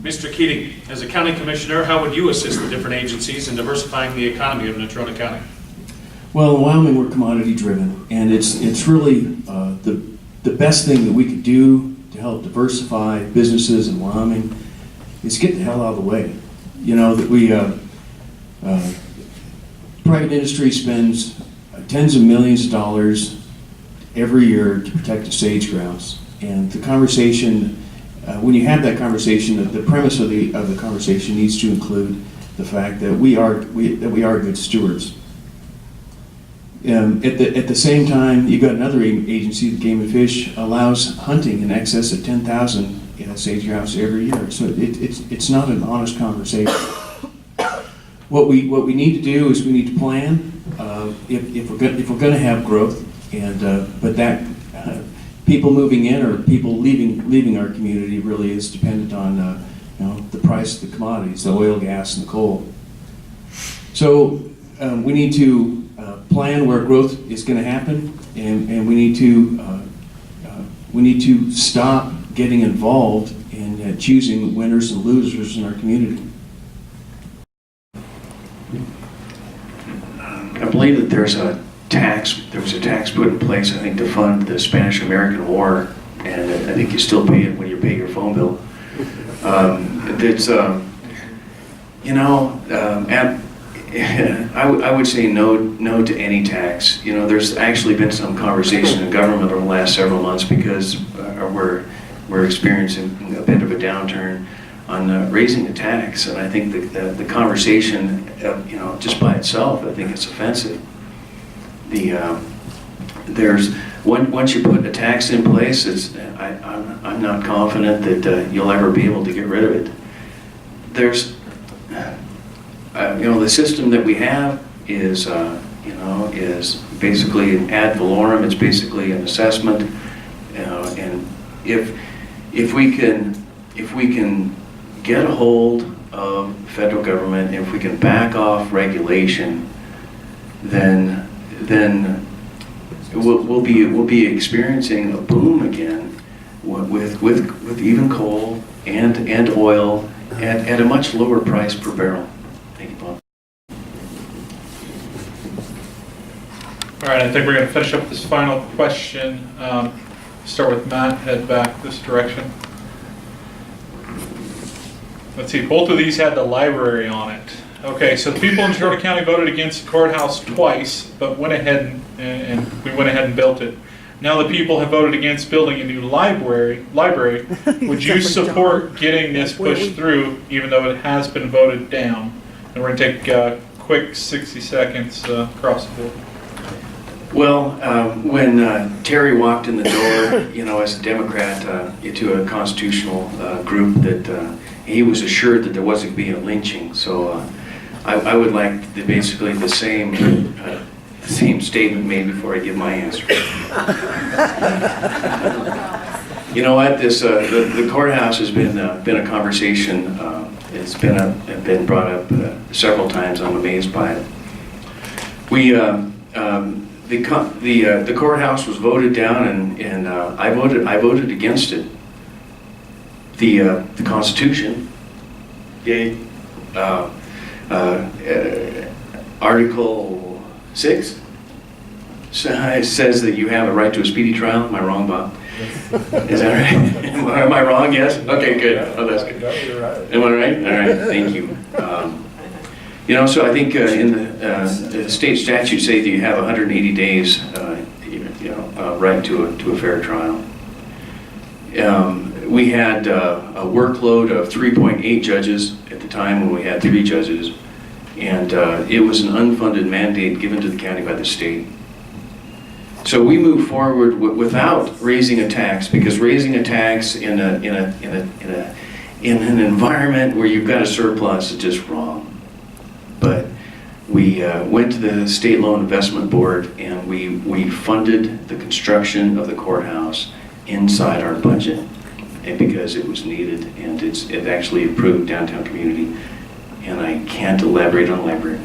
Mr. Keating, as a county commissioner, how would you assist the different agencies in diversifying the economy of Natrona County? Well, in Wyoming, we're commodity driven, and it's really the best thing that we could do to help diversify businesses in Wyoming is get the hell out of the way. You know, that we, private industry spends tens of millions of dollars every year to protect the sage grouse. And the conversation, when you have that conversation, the premise of the conversation needs to include the fact that we are good stewards. At the same time, you've got another agency, the Game and Fish, allows hunting in excess of 10,000 sage grouse every year. So it's not an honest conversation. What we need to do is we need to plan if we're going to have growth, and but that people moving in or people leaving our community really is dependent on the price of the commodities, the oil, gas, and the coal. So we need to plan where growth is going to happen, and we need to stop getting involved in choosing winners and losers in our community. I believe that there was a tax put in place, I think, to fund the Spanish-American War, and I think you still pay it when you pay your phone bill. I would say no to any tax. You know, there's actually been some conversation in government over the last several months because we're experiencing a bit of a downturn on raising a tax, and I think the conversation, just by itself, I think it's offensive. Once you put a tax in place, I'm not confident that you'll ever be able to get rid of it. There's, the system that we have is basically an ad valorem. It's basically an assessment, and if we can get a hold of federal government, if we can back off regulation, then we'll be experiencing a boom again with even coal and oil at a much lower price per barrel. Thank you, Bob. All right, I think we're going to finish up this final question. Start with Matt, head back this direction. Let's see, both of these had the library on it. Okay, so the people in Natrona County voted against the courthouse twice, but went ahead and we went ahead and built it. Now the people have voted against building a new library. Would you support getting this pushed through, even though it has been voted down? And we're going to take a quick 60 seconds across the board. Well, when Terry walked in the door, as a Democrat, to a constitutional group, that he was assured that there wasn't being a lynching. So I would like basically the same statement made before I give my answer. You know what? The courthouse has been a conversation. It's been brought up several times. I'm amazed by it. The courthouse was voted down, and I voted against it. The Constitution, Article 6 says that you have a right to a speedy trial. Am I wrong, Bob? Is that right? Am I wrong? Yes. Okay, good. Oh, that's good. No, you're right. Am I right? All right. Thank you. So I think in the state statutes say that you have 180 days, right to a fair trial. We had a workload of 3.8 judges at the time when we had 3 judges, and it was an unfunded mandate given to the county by the state. So we moved forward without raising a tax, because raising a tax in an environment where you've got a surplus is just wrong. But we went to the State Loan Investment Board, and we funded the construction of the courthouse inside our budget, and because it was needed, and it actually improved downtown community. And I can't elaborate on library.